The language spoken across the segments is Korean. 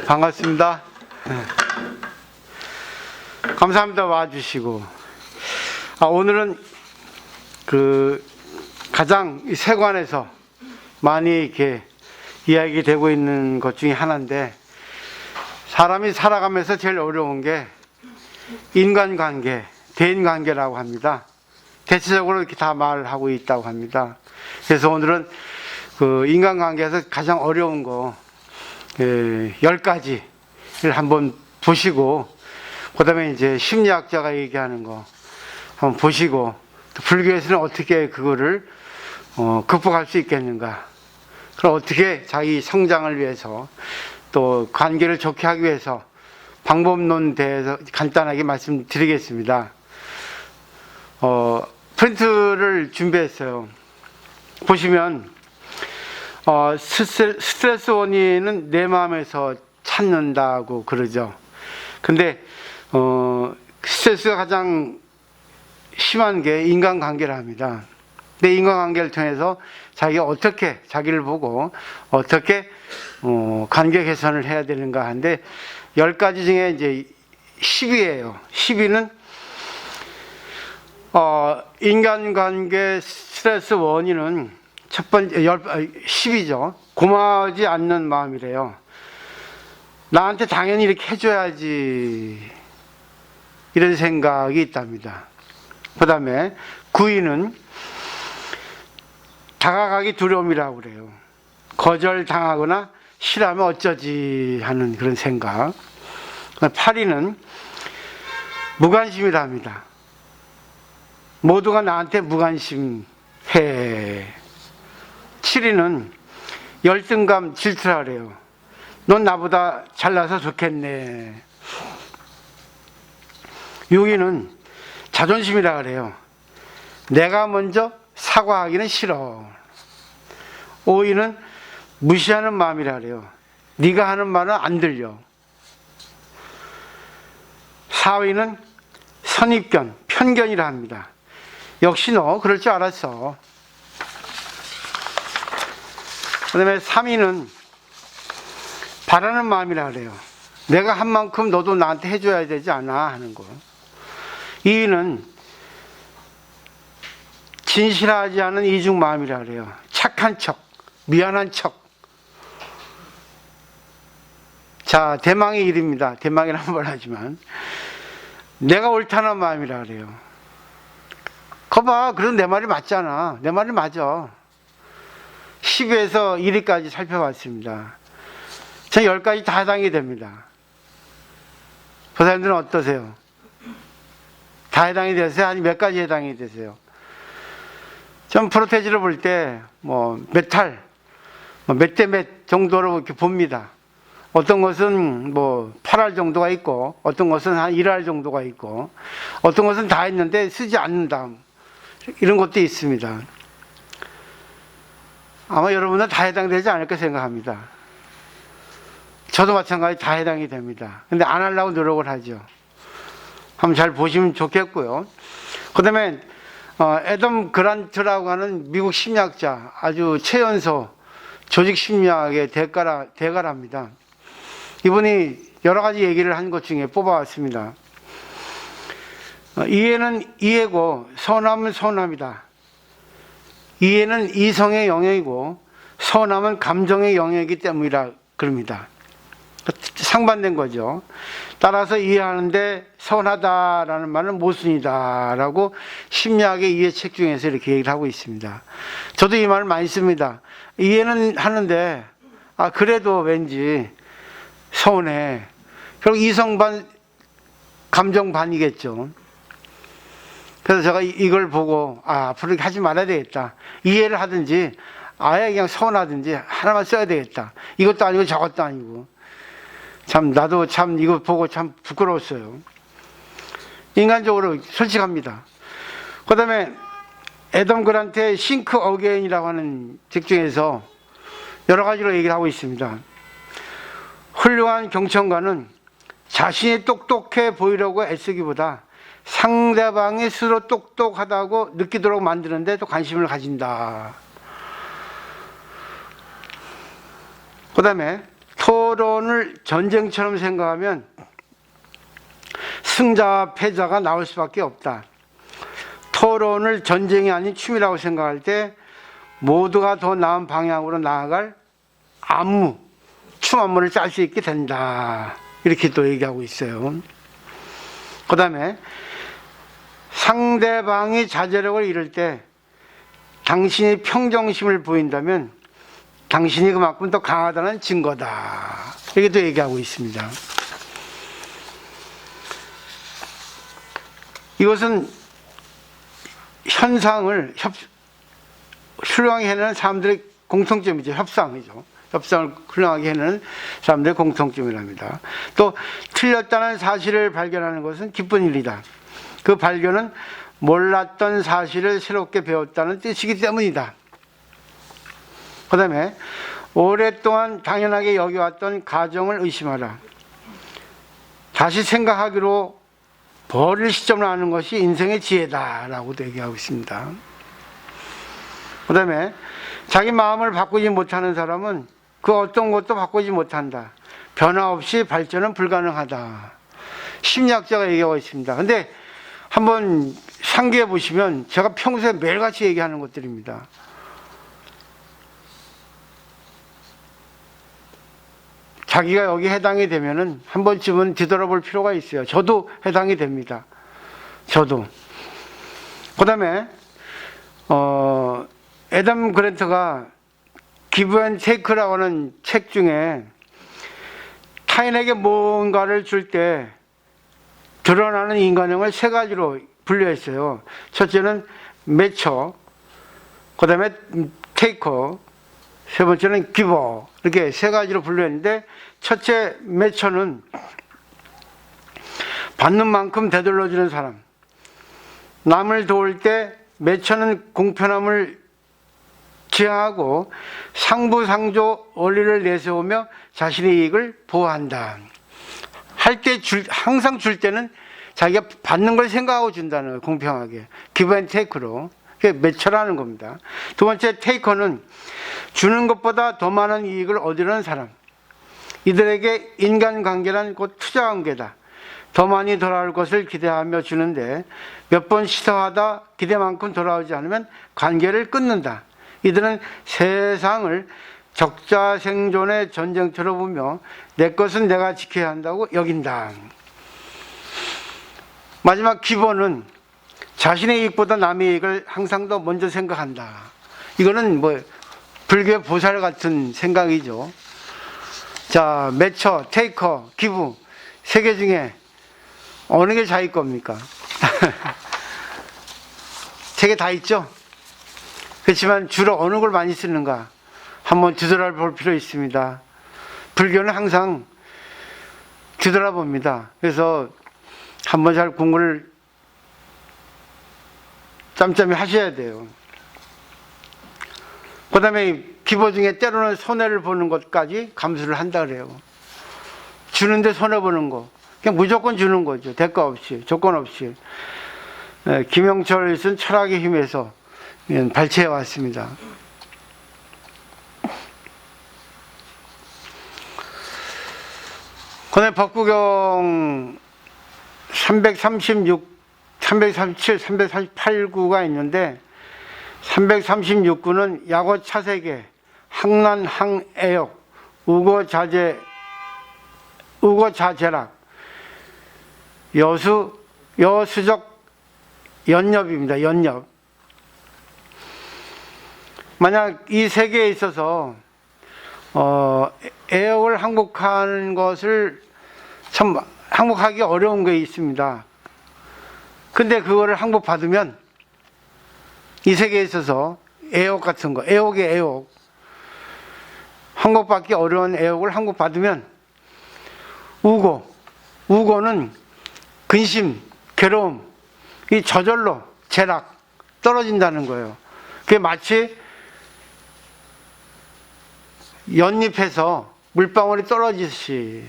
반갑습니다. 감사합니다. 와주시고. 오늘은 가장 이 세관에서 많이 이렇게 이야기되고 있는 것 중에 하나인데, 사람이 살아가면서 제일 어려운 게 인간관계, 대인관계라고 합니다. 대체적으로 이렇게 다 말하고 있다고 합니다. 그래서 오늘은 인간관계에서 가장 어려운 거 10가지를 한번 보시고, 그 다음에 이제 심리학자가 얘기하는 거 한번 보시고, 또 불교에서는 어떻게 그거를 극복할 수 있겠는가, 그럼 어떻게 자기 성장을 위해서 또 관계를 좋게 하기 위해서 방법론 대해서 간단하게 말씀드리겠습니다. 프린트를 준비했어요. 보시면 스트레스 원인은 내 마음에서 찾는다고 그러죠. 근데 스트레스가 가장 심한 게 인간관계라 합니다. 근데 인간관계를 통해서 자기가 어떻게 자기를 보고 어떻게 관계 개선을 해야 되는가 하는데, 10가지 중에 이제 10위예요. 10위는 인간관계 스트레스 원인은 첫 번째 10이죠. 고마워하지 않는 마음이래요. 나한테 당연히 이렇게 해줘야지, 이런 생각이 있답니다. 그 다음에 9위는 다가가기 두려움이라고 그래요. 거절당하거나 싫어하면 어쩌지 하는 그런 생각. 8위는 무관심이라 합니다. 모두가 나한테 무관심해. 7위는 열등감, 질투라 그래요. 넌 나보다 잘나서 좋겠네. 6위는 자존심이라 그래요. 내가 먼저 사과하기는 싫어. 5위는 무시하는 마음이라 그래요. 네가 하는 말은 안 들려. 4위는 선입견, 편견이라 합니다. 역시 너 그럴 줄 알았어. 그 다음에 3위는 바라는 마음이라 그래요. 내가 한 만큼 너도 나한테 해줘야 되지 않아 하는 거. 2위는 진실하지 않은 이중 마음이라 그래요. 착한 척, 미안한 척. 자, 대망의 일입니다. 대망이라는 말 하지만 내가 옳다는 마음이라 그래요. 거봐, 그럼 내 말이 맞잖아. 내 말이 맞아. 10에서 1위까지 살펴봤습니다. 저 10가지 다 해당이 됩니다. 보사님들은 어떠세요? 다 해당이 되세요? 아니 몇 가지 해당이 되세요? 전 프로테지를 볼 때 몇 할, 몇 대 몇 정도로 이렇게 봅니다. 어떤 것은 8할 정도가 있고, 어떤 것은 한 1할 정도가 있고, 어떤 것은 다 했는데 쓰지 않는다, 이런 것도 있습니다. 아마 여러분은 다 해당되지 않을까 생각합니다. 저도 마찬가지 다 해당이 됩니다. 근데 안 하려고 노력을 하죠. 한번 잘 보시면 좋겠고요. 그 다음에 애덤 그란트라고 하는 미국 심리학자, 아주 최연소 조직 심리학의 대가랍니다. 이분이 여러 가지 얘기를 한 것 중에 뽑아왔습니다. 이해는 이해고 선함은 선함이다. 이해는 이성의 영역이고 선함은 감정의 영역이기 때문이라 그럽니다. 상반된 거죠. 따라서 이해하는데 선하다라는 말은 모순이다라고 심리학의 이해책 중에서 이렇게 얘기를 하고 있습니다. 저도 이 말을 많이 씁니다. 이해는 하는데 그래도 왠지 서운해. 결국 이성반 감정반이겠죠. 그래서 제가 이걸 보고 앞으로 이렇게 하지 말아야 되겠다. 이해를 하든지 아예 그냥 서운하든지 하나만 써야 되겠다. 이것도 아니고 저것도 아니고. 참 나도 참 이거 보고 참 부끄러웠어요. 인간적으로 솔직합니다. 그 다음에 애덤 그란트의 싱크 어게인이라고 하는 책 중에서 여러 가지로 얘기를 하고 있습니다. 훌륭한 경청가는 자신이 똑똑해 보이려고 애쓰기보다 상대방이 스스로 똑똑하다고 느끼도록 만드는데 또 관심을 가진다. 그 다음에 토론을 전쟁처럼 생각하면 승자와 패자가 나올 수밖에 없다. 토론을 전쟁이 아닌 취미라고 생각할 때 모두가 더 나은 방향으로 나아갈 춤 안무를 짤 수 있게 된다. 이렇게 또 얘기하고 있어요. 그 다음에 상대방이 자제력을 잃을 때 당신이 평정심을 보인다면 당신이 그만큼 더 강하다는 증거다. 이렇게 또 얘기하고 있습니다. 이것은 현상을 훌륭하게 해내는 사람들의 공통점이죠. 협상이죠. 협상을 훌륭하게 해내는 사람들의 공통점이랍니다. 또 틀렸다는 사실을 발견하는 것은 기쁜 일이다. 그 발견은 몰랐던 사실을 새롭게 배웠다는 뜻이기 때문이다. 그 다음에 오랫동안 당연하게 여겨왔던 가정을 의심하라. 다시 생각하기로 버릴 시점을 아는 것이 인생의 지혜다라고도 얘기하고 있습니다. 그 다음에 자기 마음을 바꾸지 못하는 사람은 그 어떤 것도 바꾸지 못한다. 변화 없이 발전은 불가능하다. 심리학자가 얘기하고 있습니다. 근데 한번 상기해 보시면 제가 평소에 매일같이 얘기하는 것들입니다. 자기가 여기 해당이 되면은 한 번쯤은 뒤돌아볼 필요가 있어요. 저도 해당이 됩니다. 저도. 그 다음에 애덤 그랜트가 기브 앤 테이크라고 하는 책 중에 타인에게 뭔가를 줄 때 드러나는 인간형을 세 가지로 분류했어요. 첫째는 매처, 그 다음에 테이커, 세 번째는 기버. 이렇게 세 가지로 분류했는데 첫째 매처는 받는 만큼 되돌려주는 사람. 남을 도울 때 매처는 공평함을 지향하고 상부상조 원리를 내세우며 자신의 이익을 보호한다. 항상 줄 때는 자기가 받는 걸 생각하고 준다는 거예요. 공평하게. 기브 앤 테이크로. 그게 매처라는 겁니다. 두 번째 테이커는 주는 것보다 더 많은 이익을 얻으려는 사람. 이들에게 인간관계란 곧 투자관계다. 더 많이 돌아올 것을 기대하며 주는데 몇 번 시도하다 기대만큼 돌아오지 않으면 관계를 끊는다. 이들은 세상을 적자생존의 전쟁터로 보며 내 것은 내가 지켜야 한다고 여긴다. 마지막 기본은 자신의 이익보다 남의 이익을 항상 더 먼저 생각한다. 이거는 뭐 불교의 보살 같은 생각이죠. 자, 매처, 테이커, 기부 세 개 중에 어느 게 자기 겁니까? 세 개 다 있죠? 그렇지만 주로 어느 걸 많이 쓰는가? 한번 뒤돌아볼 필요 있습니다. 불교는 항상 뒤돌아봅니다. 그래서 한번 잘 공부를 짬짬이 하셔야 돼요. 그 다음에 기보 중에 때로는 손해를 보는 것까지 감수를 한다 그래요. 주는데 손해보는 거. 그냥 무조건 주는 거죠. 대가 없이, 조건 없이. 김영철이 쓴 철학의 힘에서 발췌해 왔습니다. 그 다음에 법구경 336, 337, 338구가 있는데 336구는 약오차세계, 항난항애역, 우거자재락, 여수적 연nhập입니다. 연nhập. 만약 이 세계에 있어서 애역을 항복하는 것을 참 항복하기 어려운 게 있습니다. 근데 그거를 항복받으면 이 세계에 있어서 애역 같은 거, 애역의 애역, 항복받기 어려운 애역을 항복받으면 우고는 근심, 괴로움, 이 저절로 재락, 떨어진다는 거예요. 그게 마치 연잎에서 물방울이 떨어지듯이.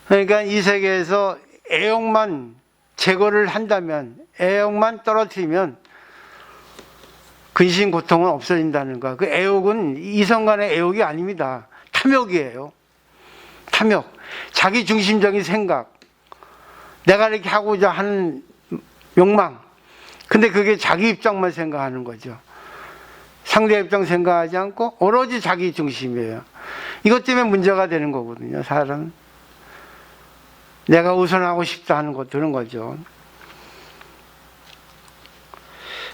그러니까 이 세계에서 애욕만 제거를 한다면, 애욕만 떨어뜨리면 근심 고통은 없어진다는 거. 그 애욕은 이성 간의 애욕이 아닙니다. 탐욕이에요. 탐욕. 자기 중심적인 생각. 내가 이렇게 하고자 하는 욕망. 근데 그게 자기 입장만 생각하는 거죠. 상대 입장 생각하지 않고 오로지 자기 중심이에요. 이것 때문에 문제가 되는 거거든요, 사람은. 내가 우선하고 싶다 하는 것, 그런 거죠.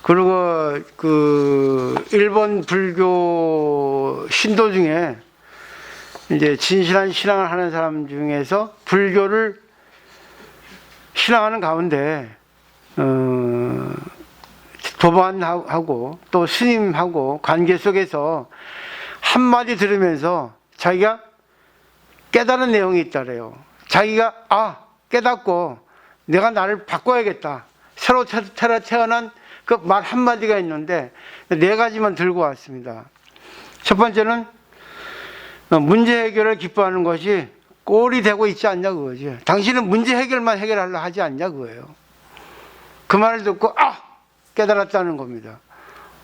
그리고 일본 불교 신도 중에 이제 진실한 신앙을 하는 사람 중에서 불교를 신앙하는 가운데 도반하고 또 스님하고 관계 속에서 한마디 들으면서 자기가 깨달은 내용이 있다래요. 자기가 깨닫고 내가 나를 바꿔야겠다. 새로 태어난 그 말 한마디가 있는데 4가지만 들고 왔습니다. 첫 번째는 문제 해결을 기뻐하는 것이 꼴이 되고 있지 않냐 그거지. 당신은 문제 해결만 해결하려 하지 않냐 그거예요. 그 말을 듣고 깨달았다는 겁니다.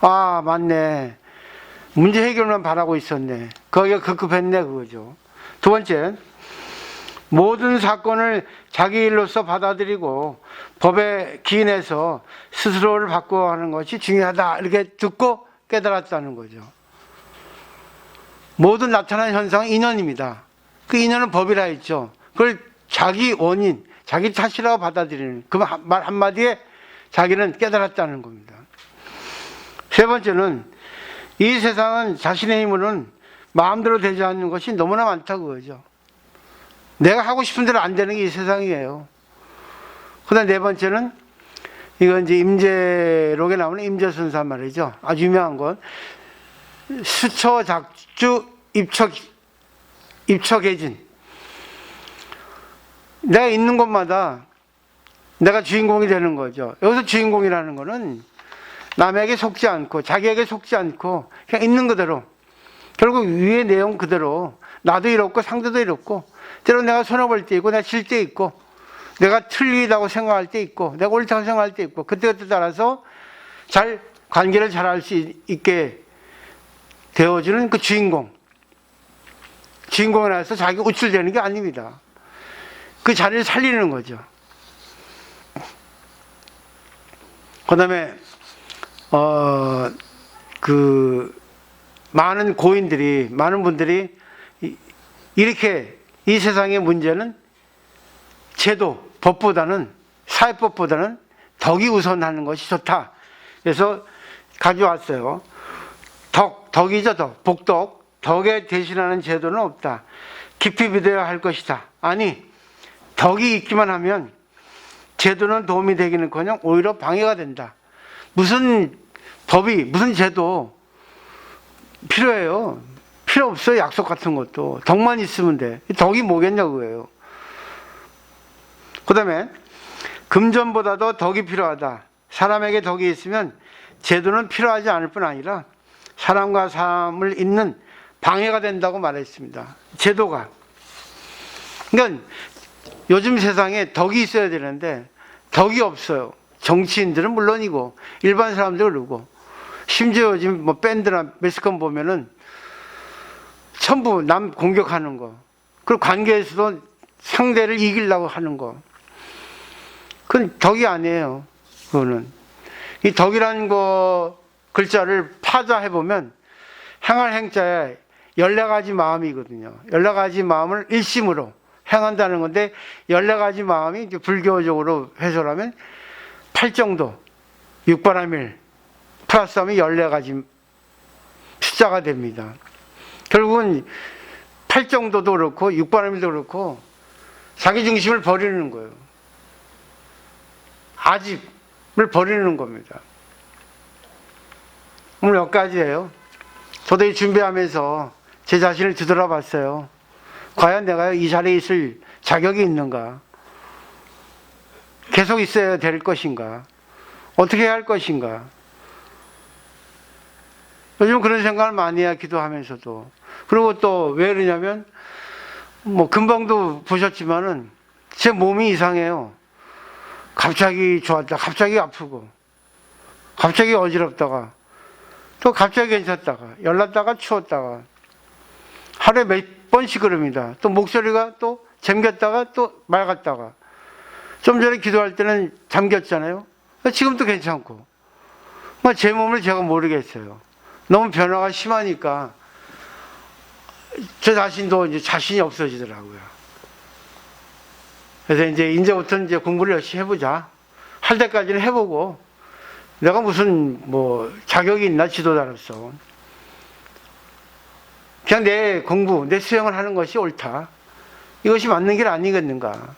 맞네. 문제 해결만 바라고 있었네. 거기가 급급했네 그거죠. 두 번째, 모든 사건을 자기 일로서 받아들이고 법에 기인해서 스스로를 바꿔가는 것이 중요하다 이렇게 듣고 깨달았다는 거죠. 모든 나타나는 현상은 인연입니다. 그 인연은 법이라 했죠. 그걸 자기 원인, 자기 탓이라고 받아들이는 그 말 한마디에 자기는 깨달았다는 겁니다. 세 번째는 이 세상은 자신의 힘으로는 마음대로 되지 않는 것이 너무나 많다고 그러죠. 내가 하고 싶은 대로 안 되는 게 이 세상이에요. 그다음 네 번째는 이건 이제 임재록에 나오는 임재선사 말이죠. 아주 유명한 건 수처 작주 입처계진. 내가 있는 곳마다 내가 주인공이 되는 거죠. 여기서 주인공이라는 거는 남에게 속지 않고 자기에게 속지 않고 그냥 있는 그대로 결국 위의 내용 그대로 나도 이렇고 상대도 이렇고 때로 내가 손해볼 때 있고 내가 질 때 있고 내가 틀리다고 생각할 때 있고 내가 옳다고 생각할 때 있고 그때그때 따라서 잘 관계를 잘할 수 있게 되어주는 그 주인공에 나서 자기가 우쭐대는 게 아닙니다. 그 자리를 살리는 거죠. 그 다음에 많은 고인들이 많은 분들이 이렇게 이 세상의 문제는 제도, 법보다는 사회법보다는 덕이 우선하는 것이 좋다. 그래서 가져왔어요. 덕이죠, 덕. 복덕. 덕에 대신하는 제도는 없다. 깊이 믿어야 할 것이다. 아니, 덕이 있기만 하면 제도는 도움이 되기는커녕 오히려 방해가 된다. 무슨 법이, 무슨 제도 필요해요. 필요 없어요. 약속 같은 것도. 덕만 있으면 돼. 덕이 뭐겠냐 그거예요. 그 다음에 금전보다도 덕이 필요하다. 사람에게 덕이 있으면 제도는 필요하지 않을 뿐 아니라 사람과 사람을 잇는 방해가 된다고 말했습니다. 제도가. 그러니까 요즘 세상에 덕이 있어야 되는데 덕이 없어요. 정치인들은 물론이고 일반 사람들은 그러고 심지어 요즘 뭐 밴드나 매스컴 보면은 전부 남 공격하는 거. 그리고 관계에서도 상대를 이기려고 하는 거. 그건 덕이 아니에요. 그거는. 이 덕이라는 거 글자를 파자해보면 행할 행자에 14가지 마음이거든요. 14가지 마음을 일심으로 행한다는 건데 14가지 마음이 이제 불교적으로 해설하면 8정도 6바라밀 플러스하면 14가지 숫자가 됩니다. 결국은 8정도도 그렇고 6바라밀도 그렇고 자기 중심을 버리는 거예요. 아집을 버리는 겁니다. 오늘 몇 가지예요. 저도 이 준비하면서 제 자신을 뒤돌아봤어요. 과연 내가 이 자리에 있을 자격이 있는가? 계속 있어야 될 것인가? 어떻게 해야 할 것인가? 요즘 그런 생각을 많이 해요. 기도하면서도. 그리고 또 왜 그러냐면 뭐 금방도 보셨지만은 제 몸이 이상해요. 갑자기 좋았다, 갑자기 아프고, 갑자기 어지럽다가, 또 갑자기 괜찮다가, 열났다가 추웠다가, 하루에 몇 번씩 그럽니다. 또 목소리가 또 잠겼다가 또 맑았다가. 좀 전에 기도할 때는 잠겼잖아요. 지금도 괜찮고. 제 몸을 제가 모르겠어요. 너무 변화가 심하니까 저 자신도 이제 자신이 없어지더라고요. 그래서 이제부터 공부를 열심히 해보자. 할 때까지는 해보고, 내가 무슨 자격이 있나, 지도자로서. 그냥 내 공부, 내 수행을 하는 것이 옳다. 이것이 맞는 길 아니겠는가.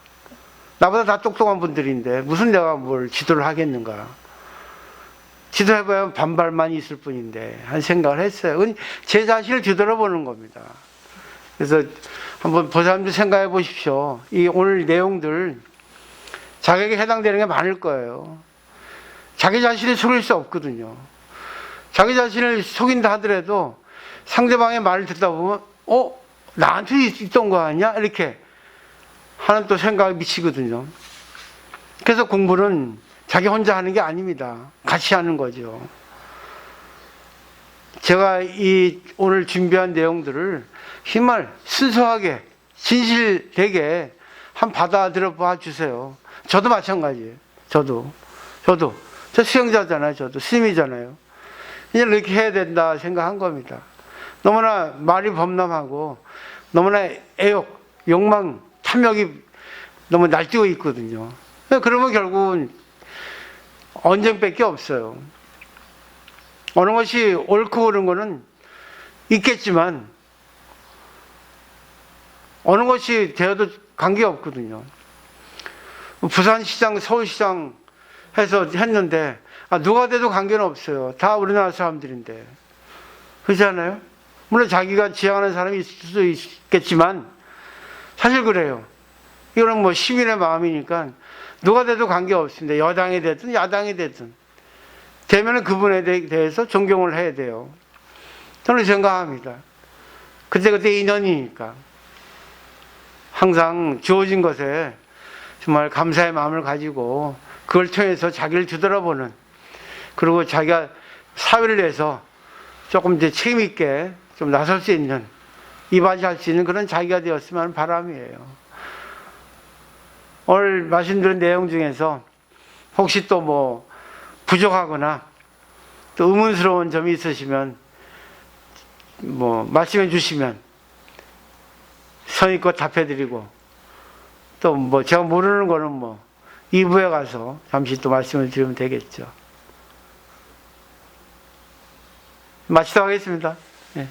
나보다 다 똑똑한 분들인데 무슨 내가 뭘 지도를 하겠는가. 지도해봐야 반발만 있을 뿐인데 한 생각을 했어요. 그건 제 자신을 뒤돌아보는 겁니다. 그래서 한번 보사님도 생각해 보십시오. 이 오늘 내용들 자기에게 해당되는 게 많을 거예요. 자기 자신을 속일 수 없거든요. 자기 자신을 속인다 하더라도 상대방의 말을 듣다 보면 나한테 있던 거 아니야? 이렇게 하는 또 생각이 미치거든요. 그래서 공부는 자기 혼자 하는 게 아닙니다. 같이 하는 거죠. 제가 이 오늘 준비한 내용들을 정말 순수하게 진실되게 한 받아들여 봐 주세요. 저도 마찬가지예요. 저도 저 수행자잖아요. 저도 스님이잖아요. 이제 이렇게 해야 된다 생각한 겁니다. 너무나 말이 범람하고 너무나 애욕, 욕망, 탐욕이 너무 날뛰고 있거든요. 그러면 결국은 언쟁밖에 없어요. 어느 것이 옳고 그른 거는 있겠지만 어느 것이 되어도 관계없거든요. 부산시장, 서울시장 해서 했는데 누가 돼도 관계는 없어요. 다 우리나라 사람들인데. 그렇지 않아요? 물론 자기가 지향하는 사람이 있을 수도 있겠지만 사실 그래요. 이거는 시민의 마음이니까 누가 돼도 관계없습니다. 여당이 됐든 야당이 됐든 되면은 그분에 대해서 존경을 해야 돼요. 저는 생각합니다. 그때그때 인연이니까 항상 주어진 것에 정말 감사의 마음을 가지고 그걸 통해서 자기를 뒤돌아보는, 그리고 자기가 사회를 위해서 조금 이제 책임 있게 좀 나설 수 있는, 이바지할 수 있는 그런 자기가 되었으면 하는 바람이에요. 오늘 말씀드린 내용 중에서 혹시 또 부족하거나 또 의문스러운 점이 있으시면 말씀해 주시면 성의껏 답해드리고, 또 제가 모르는 거는 2부에 가서 잠시 또 말씀을 드리면 되겠죠. 마치도록 하겠습니다. 네.